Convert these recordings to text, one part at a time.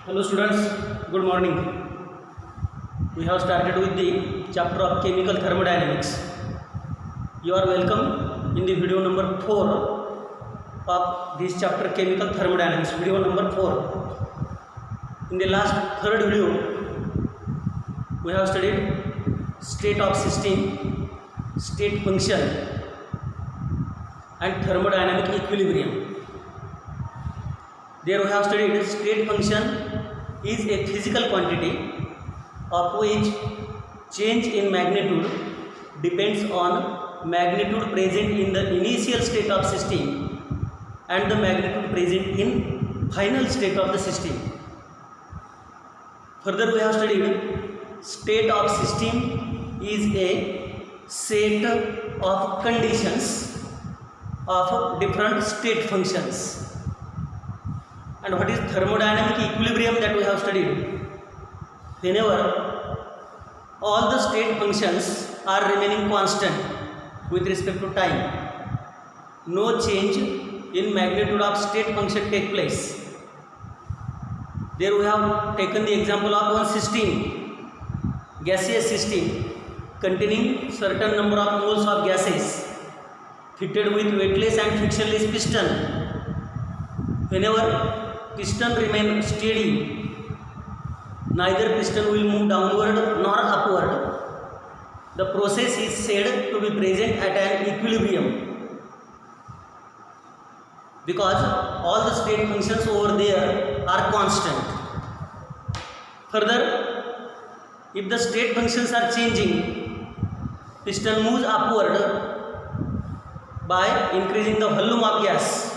Hello students, good morning. We have started with the chapter of chemical thermodynamics. You are welcome in the video number 4 of this chapter chemical thermodynamics, video number 4. In the last third video, we have studied state of system, state function and thermodynamic equilibrium. There we have studied state function is a physical quantity of which change in magnitude depends on magnitude present in the initial state of system and the magnitude present in final state of the system. Further we have studied state of system is a set of conditions of different state functions. And what is thermodynamic equilibrium that we have studied? Whenever all the state functions are remaining constant with respect to time, no change in magnitude of state function take place. There we have taken the example of one system, gaseous system containing certain number of moles of gases fitted with weightless and frictionless piston. Whenever piston remains steady, neither piston will move downward nor upward. The process is said to be present at an equilibrium because all the state functions over there are constant. Further, if the state functions are changing, piston moves upward by increasing the volume of gas.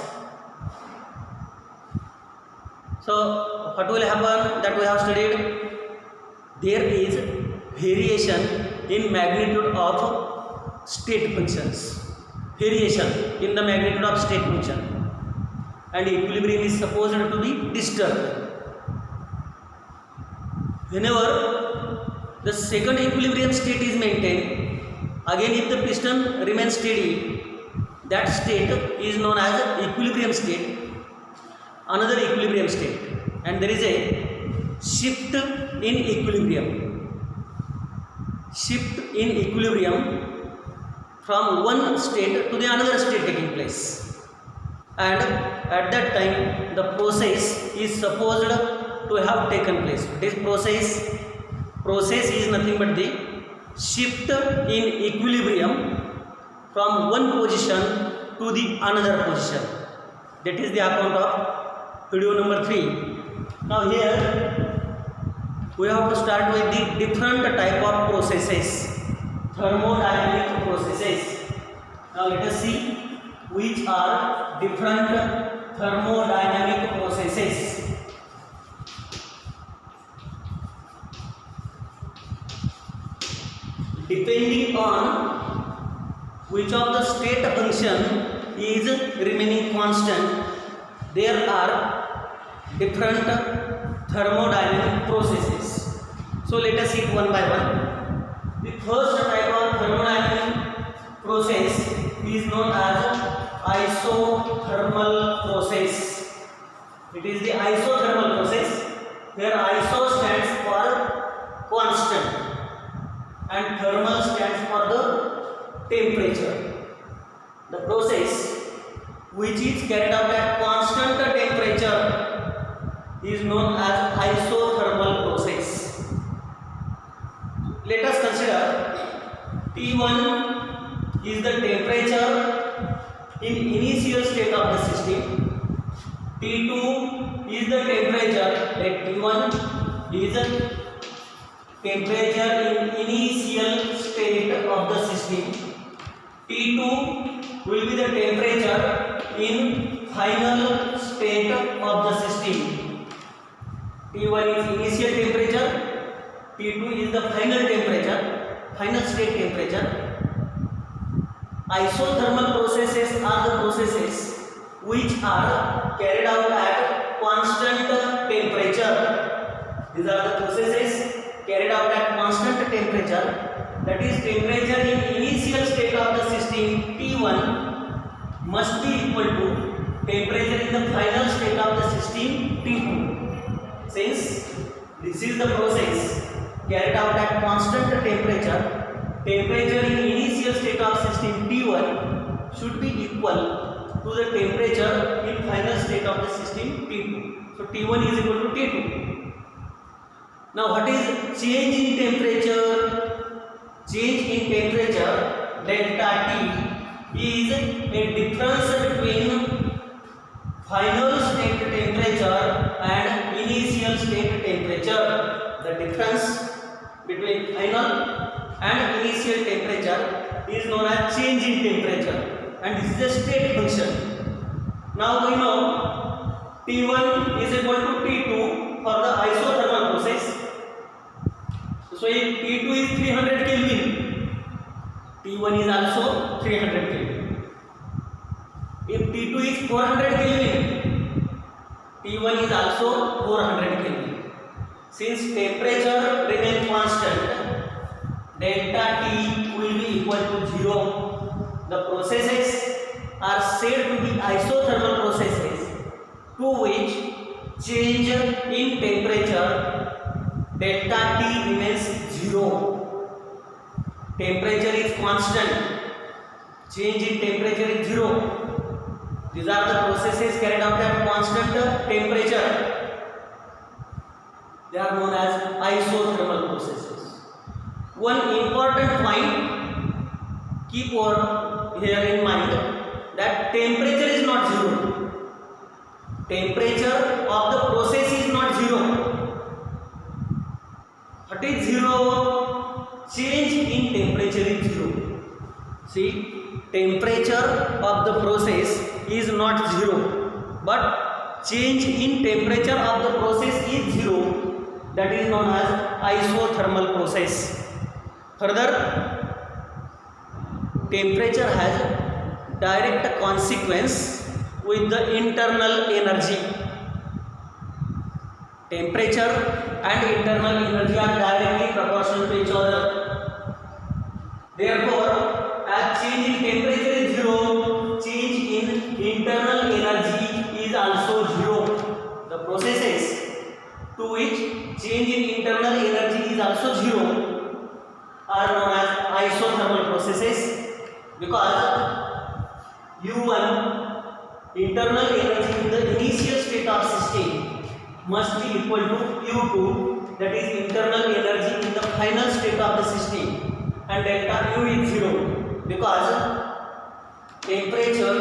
So what will happen that we have studied? There is variation in magnitude of state functions, variation in the magnitude of state function, and equilibrium is supposed to be disturbed. Whenever the second equilibrium state is maintained, again if the piston remains steady, that state is known as equilibrium state. Another equilibrium state, and there is a shift in equilibrium. Shift in equilibrium from one state to the another state taking place, and at that time the process is supposed to have taken place. This process is nothing but the shift in equilibrium from one position to the another position. That is the account of video number 3. Now here we have to start with the different type of processes, thermodynamic processes. Now let us see which are different thermodynamic processes. Depending on which of the state function is remaining constant, there are different thermodynamic processes. So let us see it one by one. The first type of thermodynamic process is known as isothermal process. It is the isothermal process where iso stands for constant and thermal stands for the temperature. The process which is carried out at constant temperature is known as isothermal process. Let us consider T1 is the temperature in initial state of the system. T2 is the temperature at T1 is the temperature in initial state of the system. T2 will be the temperature in final state of the system. T1 is initial temperature, T2 is the final temperature, final state temperature. Isothermal processes are the processes which are carried out at constant temperature. These are the processes carried out at constant temperature, that is temperature in initial state of the system T1 must be equal to temperature in the final state of the system T2. since this is the process carried out at constant temperature, temperature in initial state of system T1 should be equal to the temperature in final state of the system T2. So T1 is equal to T2. Now what is change in temperature? Change in temperature delta T is a difference between final state temperature and initial state temperature. The difference between final and initial temperature is known as change in temperature, and this is a state function. Now we know T1 is equal to T2 for the isothermal process. So if T2 is 300 Kelvin, T1 is also 300 Kelvin. If T2 is 400 Kelvin, T1 is also 400 Kelvin. Since temperature remains constant, delta T will be equal to 0. The processes are said to be isothermal processes to which change in temperature delta T remains 0. Temperature is constant, change in temperature is 0. These are the processes carried out at constant temperature. They are known as isothermal processes. One important point, keep over here in mind, that temperature is not 0. Temperature of the process is not 0. What is 0? Change in temperature is 0. See, temperature of the process is not 0, but change in temperature of the process is 0. That is known as isothermal process. Further, temperature has direct consequence with the internal energy. Temperature and internal energy are directly proportional to each other. Therefore, as change in temperature is 0, change in internal energy is also 0. The processes to which change in internal energy is also 0 are known as isothermal processes, because U1 internal energy in the initial state of system must be equal to U2, that is internal energy in the final state of the system, and delta U is 0 because temperature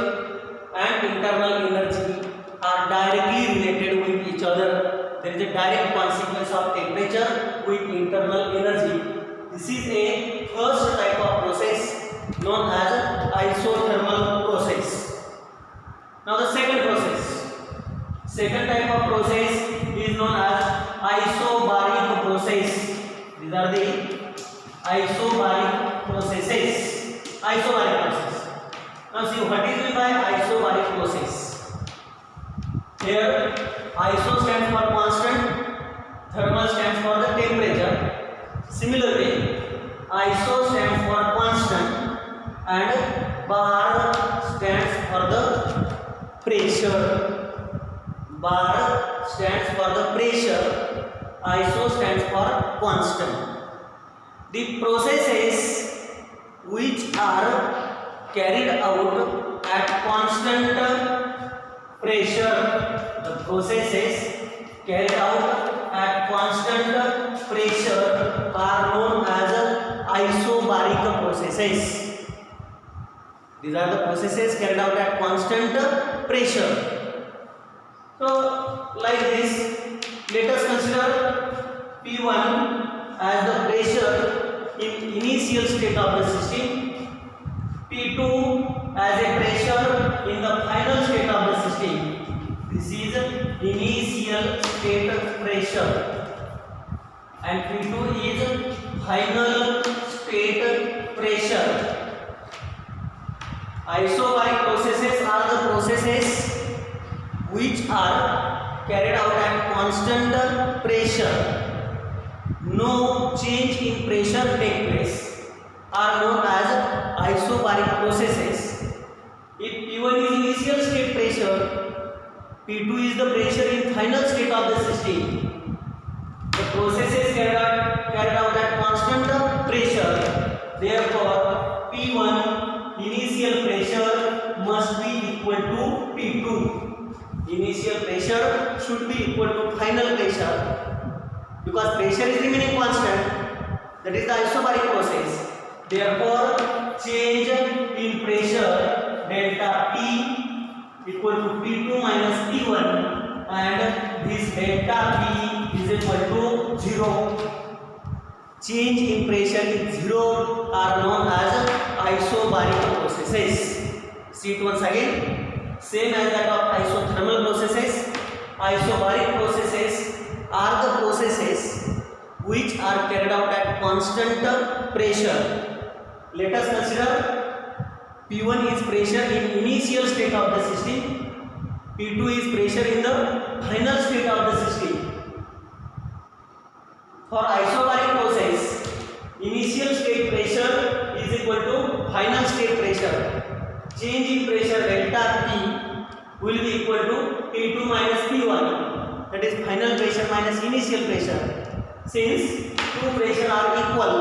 and internal energy are directly related with each other. There is a direct consequence of temperature with internal energy. This is a first type of process known as isothermal process. Now the second process. Second type of process is known as isobaric process. These are the isobaric processes. Isobaric process. Now see what is meant by isobaric process. Here iso stands for constant, thermal stands for the temperature. Similarly, iso stands for constant and bar stands for the pressure. Bar stands for the pressure, iso stands for constant. The processes which are carried out at constant pressure, the processes carried out at constant pressure are known as isobaric processes. These are the processes carried out at constant pressure. So, like this, let us consider P1 as the pressure in initial state of the system, P2 as a pressure in the final state of the system. This is initial state pressure, and P2 is final state pressure. Isobaric processes are the processes which are carried out at constant pressure. No change in pressure take place, are known as isobaric processes. If P1 is initial state pressure, P2 is the pressure in final state of the system, process is carried out at constant pressure. Therefore, P1 initial pressure must be equal to P2. Initial pressure should be equal to final pressure because pressure is remaining constant. That is the isobaric process. Therefore, change in pressure delta P equal to P2 minus P1 and this delta P is equal to 0. Change in pressure is 0 are known as isobaric processes. See it once again. Same as that of isothermal processes, isobaric processes are the processes which are carried out at constant pressure. Let us consider P1 is pressure in initial state of the system, P2 is pressure in the final state of the system. For isobaric process, initial state pressure is equal to final state pressure. Change in pressure delta P will be equal to P2 minus P1, that is final pressure minus initial pressure. Since two pressure are equal,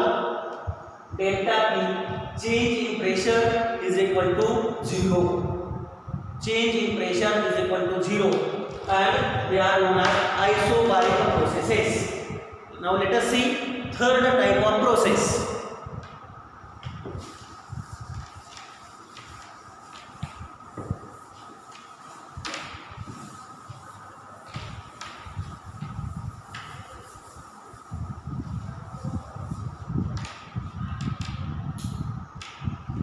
delta P change in pressure is equal to 0. Change in pressure is equal to 0 and they are known as isobaric processes. Now let us see third type of process.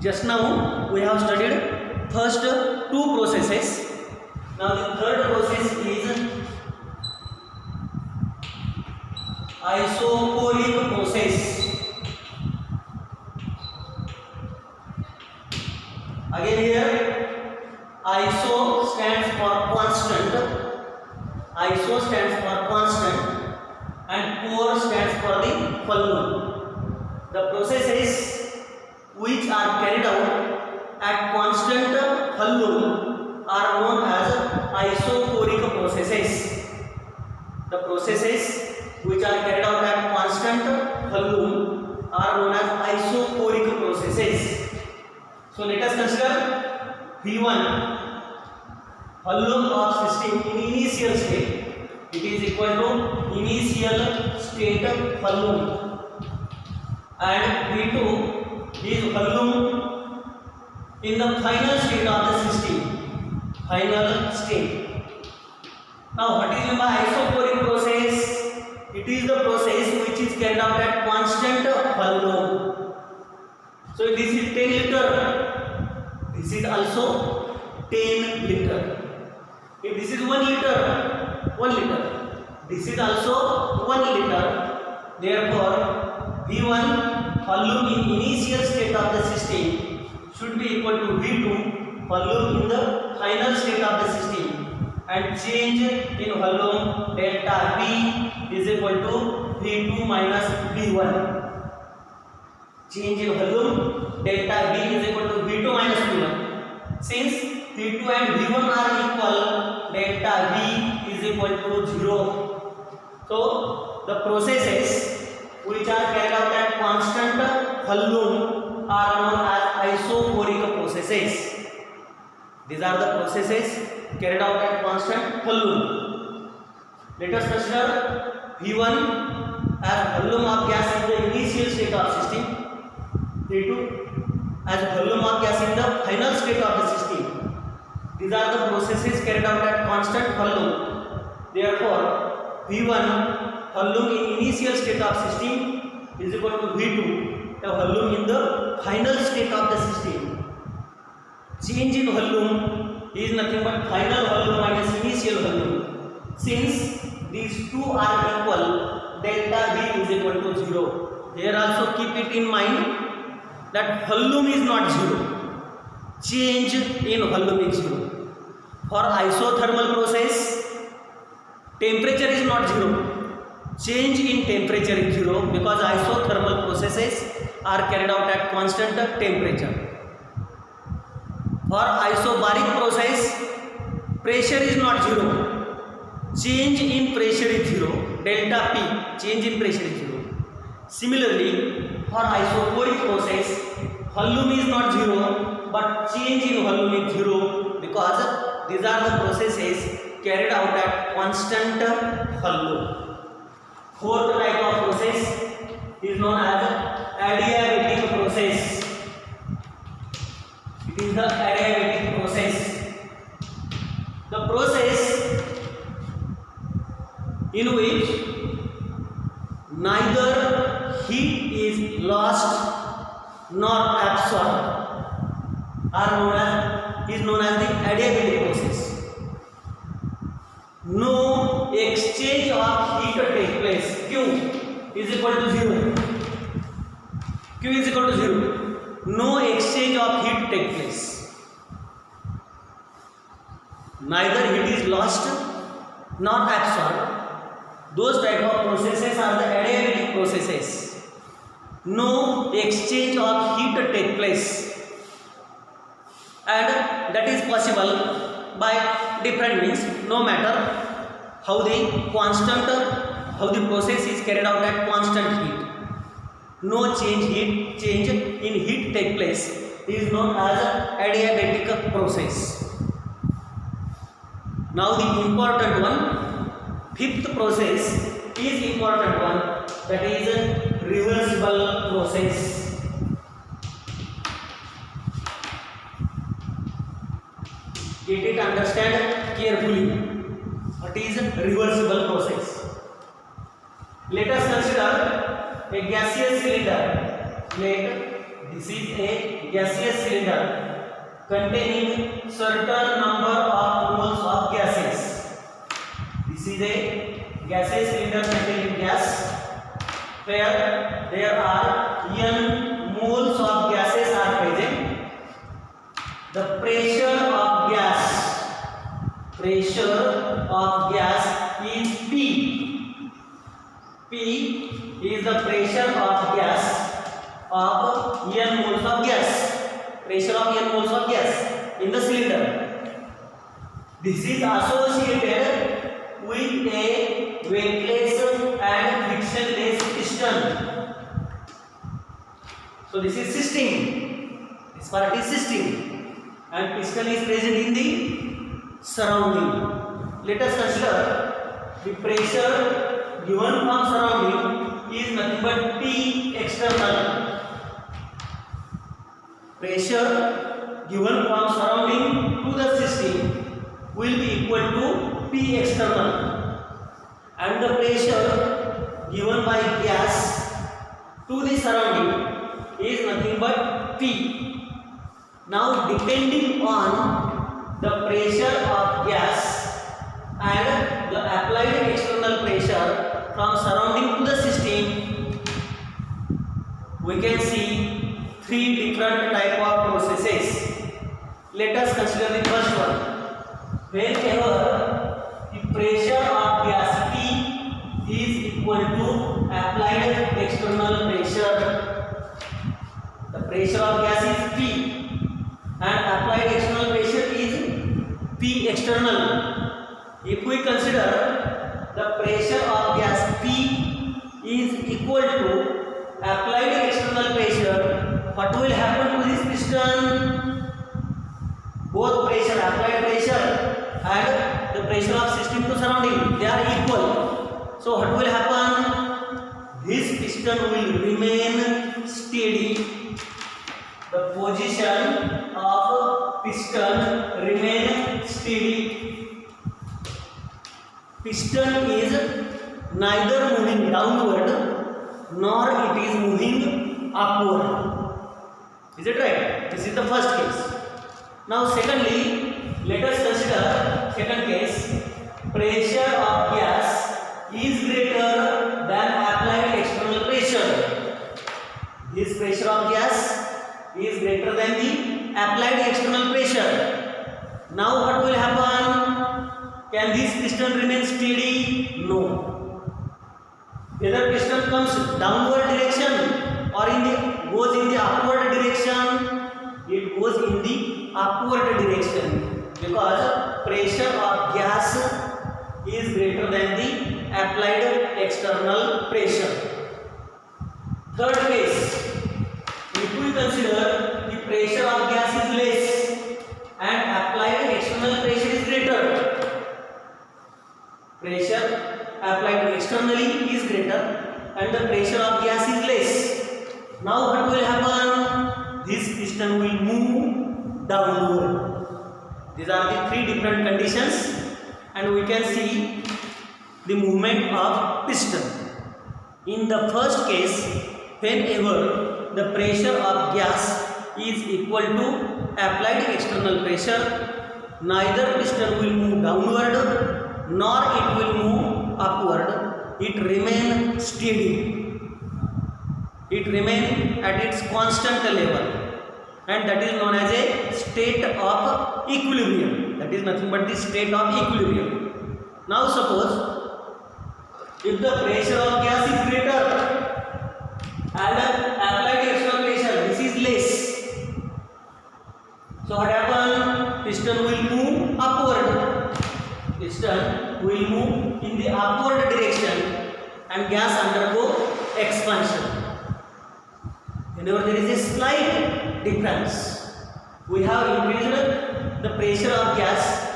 Just now we have studied first two processes. Now the third process is isochoric process. Again here iso stands for constant, iso stands for constant and chor stands for the volume. The processes which are carried out at constant volume are known as isochoric processes. The processes which are carried out at constant volume are known as isochoric processes. So let us consider V1 volume of system in initial state. It is equal to initial state volume and V2 is volume in the final state of the system. Final state. Now what is meant by isochoric process? It is the process which is carried out at constant volume. So this is 10 liter. This is also 10 liter. If this is 1 liter, 1 liter. This is also 1 liter. Therefore, V1 volume in initial state of the system should be equal to V2 volume in the final state of the system, and change in volume delta V is equal to V2 minus V1. Change in volume delta V is equal to V2 minus V1. Since V2 and V1 are equal, delta V is equal to 0. So the processes which are carried out at constant volume are known as isochoric processes. These are the processes carried out at constant volume. Let us consider V1 as volume of gas in the initial state of system, V2 as volume of gas in the final state of the system. These are the processes carried out at constant volume. Therefore, V1 volume in initial state of system is equal to V2, the volume in the final state of the system. Change in volume is nothing but final volume minus initial volume. Since these two are equal, delta V is equal to 0. Here also keep it in mind that volume is not 0. Change in volume is 0. For isothermal process, temperature is not 0. Change in temperature is 0 because isothermal processes are carried out at constant temperature. For isobaric process, pressure is not 0. Change in pressure is 0. Delta P change in pressure is 0. Similarly, for isochoric process, volume is not 0, but change in volume is 0 because these are the processes carried out at constant volume. Fourth type of process is known as adiabatic process. It is the adiabatic process. The process in which neither heat is lost nor absorbed is known as the adiabatic process. No exchange of heat take place. Q is equal to 0. Q is equal to 0. No exchange of heat take place. Neither heat is lost nor absorbed. Those type of processes are the adiabatic processes. No exchange of heat take place, and that is possible by different means. No matter how the process is carried out at constant heat, no change in heat take place is known as adiabatic process. Now the important one, fifth process is important one, that is reversible process. Get it, understand carefully. What is reversible process? Let us consider a gaseous cylinder. This is a gaseous cylinder containing certain number of moles of gases. This is a gaseous cylinder containing gas where there are n moles of gases are present. The pressure of gas is P. P is the pressure of gas of n moles of gas. Pressure of n moles of gas in the cylinder. This is associated with a weightless and frictionless piston. So this is system. This part is system, and piston is present in the surrounding. Let us consider the pressure given from surrounding is nothing but P external. Pressure given from surrounding to the system will be equal to P external, and the pressure given by gas to the surrounding is nothing but P. Now, depending on the pressure of gas and the applied external pressure from surrounding to the system, we can see three different type of processes. Let us consider the first one. Whenever the pressure of gas P is equal to applied external pressure, the pressure of gas is P and applied external pressure is P external. If we consider the pressure of gas P is equal to applied external pressure, what will happen to this piston? Both pressure, applied pressure and the pressure of system to surrounding, they are equal. So what will happen? This piston will remain steady. The position of piston remain steady. Piston is neither moving downward nor it is moving upward. Is it right? This is the first case. Now secondly, let us consider second case. Pressure of gas is greater than applied external pressure. This pressure of gas is greater than the applied external pressure. Now what will happen? Can this piston remain steady? No. Whether piston comes downward direction or goes in the upward direction, it goes in the upward direction because pressure of gas is greater than the applied external pressure. Third case, if we consider the pressure of gas is less and applied external pressure is greater, pressure applied externally is greater and the pressure of gas is less. Now what will happen? This piston will move downward. These are the three different conditions and we can see the movement of piston. In the first case, whenever the pressure of gas is equal to applied external pressure, neither piston will move downward nor it will move upward. It remains steady. It remains at its constant level. And that is known as a state of equilibrium. That is nothing but the state of equilibrium. Now suppose if the pressure of gas is greater and applied external pressure this is less, so what happens? Piston will move upward. Piston will move in the upward direction and gas undergo expansion. Whenever there is a slight difference, we have increased the pressure of gas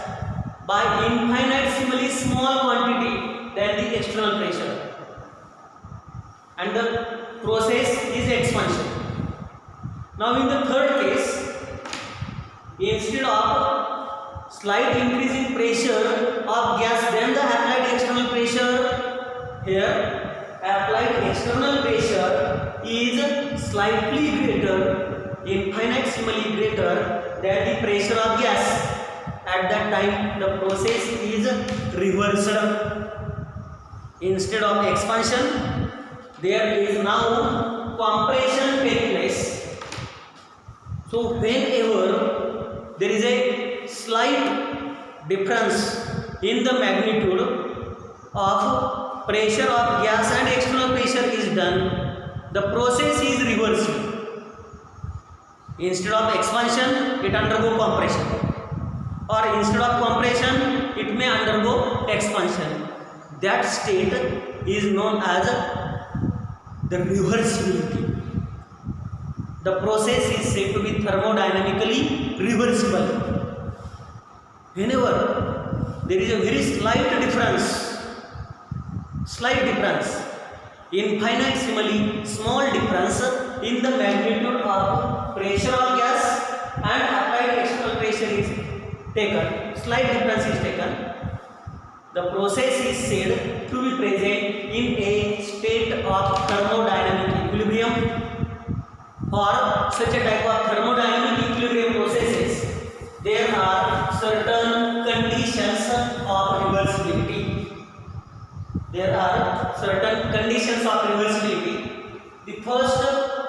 by infinitesimally small quantity than the external pressure, and the process is expansion. Now in the third case, instead of slight increase in pressure of gas than the applied external pressure, here applied external pressure is slightly greater, infinitesimally greater than the pressure of gas. At that time the process is reversed. Instead of expansion, there is now compression take place. So whenever there is a slight difference in the magnitude of pressure of gas and external pressure is done, the process is reversed. Instead of expansion, it undergo compression, or instead of compression, it may undergo expansion. That state is known as the reversibility. The process is said to be thermodynamically reversible. Whenever there is a very slight difference, infinitesimally small difference in the magnitude of pressure of gas and applied external pressure is taken, slight difference is taken, the process is said to be present in a state of thermodynamic equilibrium. For such a type of thermodynamic equilibrium processes, there are certain conditions of reversibility. There are certain conditions of reversibility. The first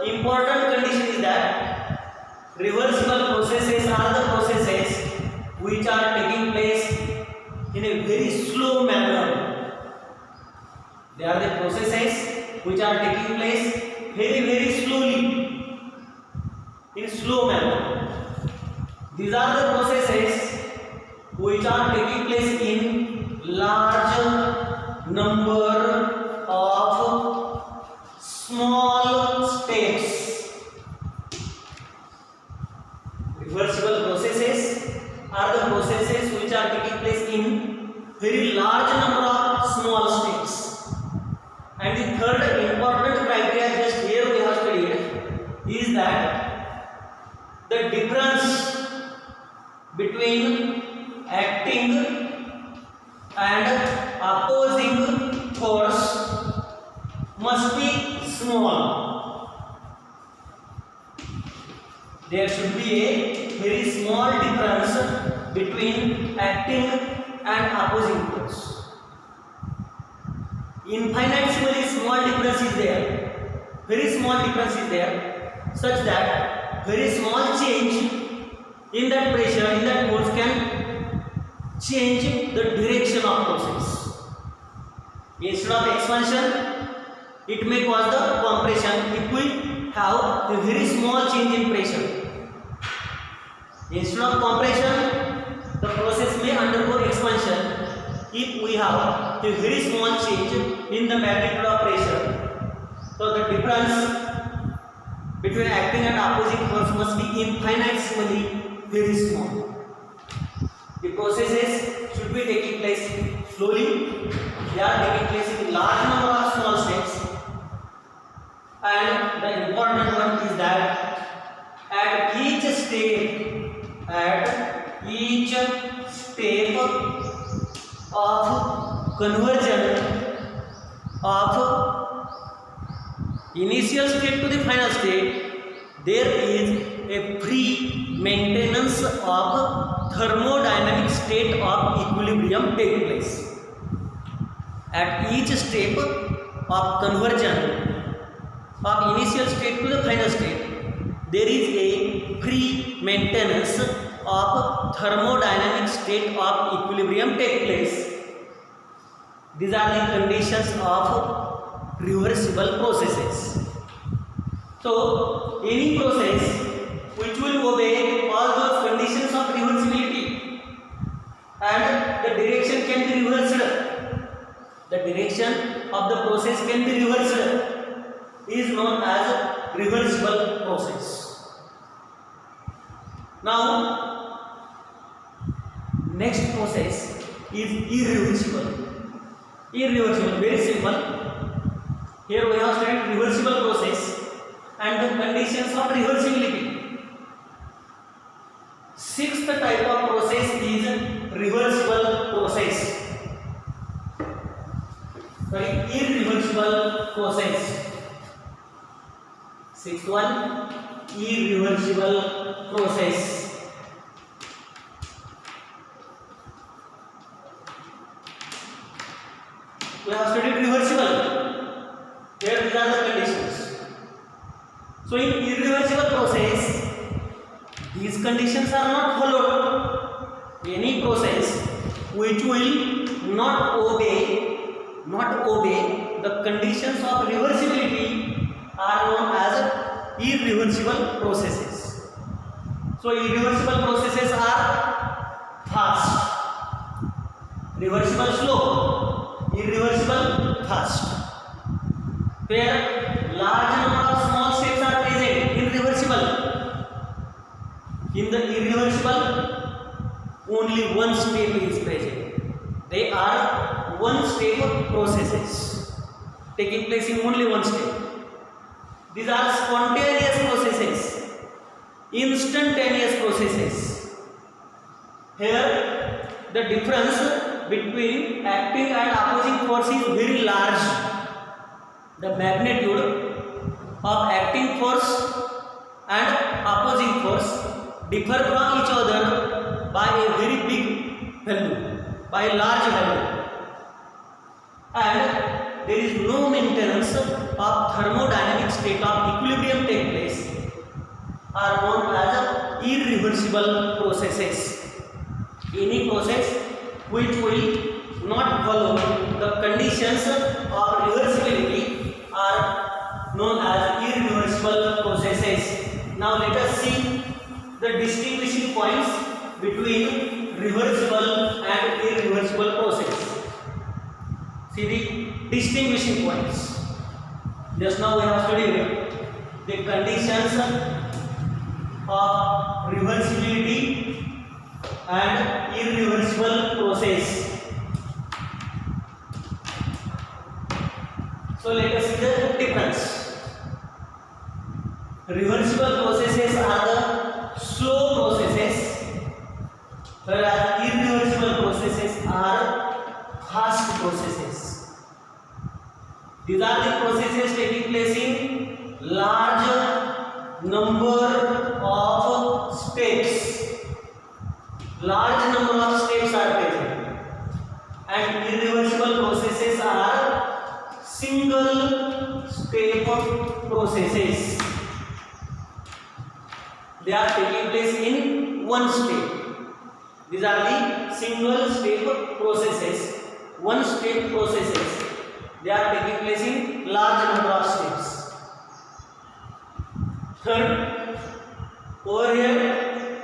important condition is that reversible processes are the processes which are taking place in a very slow manner. They are the processes which are taking place very slowly, in slow manner. These are the processes which are taking place in large number of small steps. Reversible processes are the processes which are taking place in very large number of small steps. And the third important criteria just here we have studied is that the difference between acting and opposing force must be small. There should be a very small difference between acting and opposing force. Infinitesimally small difference is there, very small difference is there, such that very small change in that pressure, in that force can change the direction of process. Instead of expansion, it may cause the compression if we have a very small change in pressure. Instead of compression, the process may undergo expansion if we have a very small change in the magnitude of pressure, so the difference between acting and opposing force must be infinitesimally very small. The processes should be taking place slowly. They are taking place in large number of small steps. And the important one is that at each step of conversion of initial state to the final state, there is a free maintenance of thermodynamic state of equilibrium take place. At each step of conversion of initial state to the final state, there is a free maintenance of thermodynamic state of equilibrium take place. These are the conditions of reversible processes. So, any process which will obey all those conditions of reversibility and the direction can be reversed, the direction of the process can be reversed, is known as a reversible process. Now, next process is irreversible. Irreversible, very simple. Here we have studied reversible process and the conditions of reversibility. Sixth type of process is reversible process. Irreversible process. Sixth one, irreversible process. We have studied reversible. Here these are the conditions. So in irreversible process, these conditions are not followed. Any process which will not obey the conditions of reversibility are known as irreversible processes. So irreversible processes are fast, reversible slow, irreversible fast. Where large number of small steps are present in reversible. In the irreversible, only one step is present. They are one step processes taking place in only one step. These are spontaneous processes, instantaneous processes. Here, the difference between acting and opposing force is very large. The magnitude of acting force and opposing force differ from each other by a very big value, by a large value. And there is no maintenance of thermodynamic state of equilibrium take place, are known as irreversible processes. Any process which will not follow the conditions of reversibility are known as irreversible processes. Now let us see the distinguishing points between reversible and irreversible process. See the distinguishing points. Just now we have studied the conditions of reversibility and irreversible process. So let us see the difference. Reversible processes are the slow processes, whereas irreversible processes are fast processes. These are the processes taking place in large number of steps. Large number of steps are present, and irreversible processes are single step processes. They are taking place in one step. These are the single step processes, one step processes. They are taking place in large number of steps. Third, over here,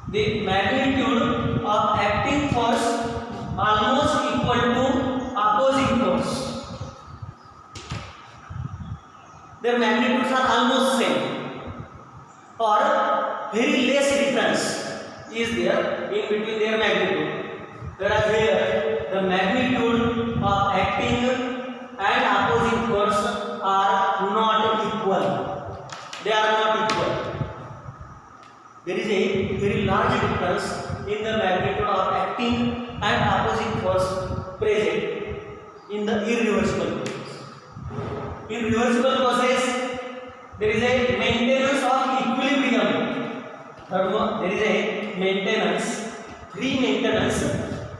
the magnitude of acting force their magnitudes are almost same or very less difference is there in between their magnitude. Whereas here the magnitude of acting and opposing force are not equal. They are not equal. There is a very large difference in the magnitude of acting and opposing force present in the irreversible process. In reversible process, there is a maintenance of equilibrium. There is a maintenance, free maintenance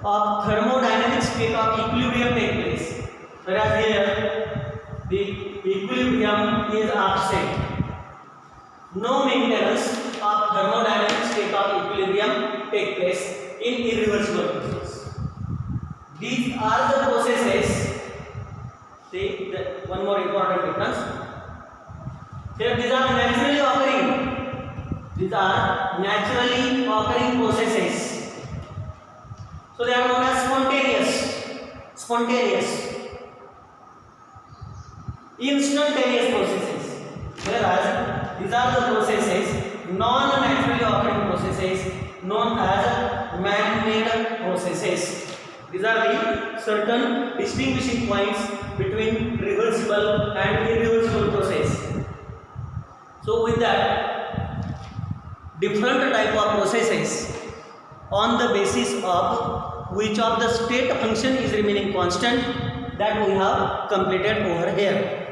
of thermodynamic state of equilibrium take place. Whereas here the equilibrium is absent. No maintenance of thermodynamic state of equilibrium take place in irreversible process. These are the processes. See, one more important difference. Here these are naturally occurring. These are naturally occurring processes. So they are known as spontaneous, instantaneous processes. Whereas these are the processes, non-naturally occurring processes known as man-made processes. These are the certain distinguishing points between reversible and irreversible process. So with that, different type of processes on the basis of which of the state function is remaining constant, that we have completed over here.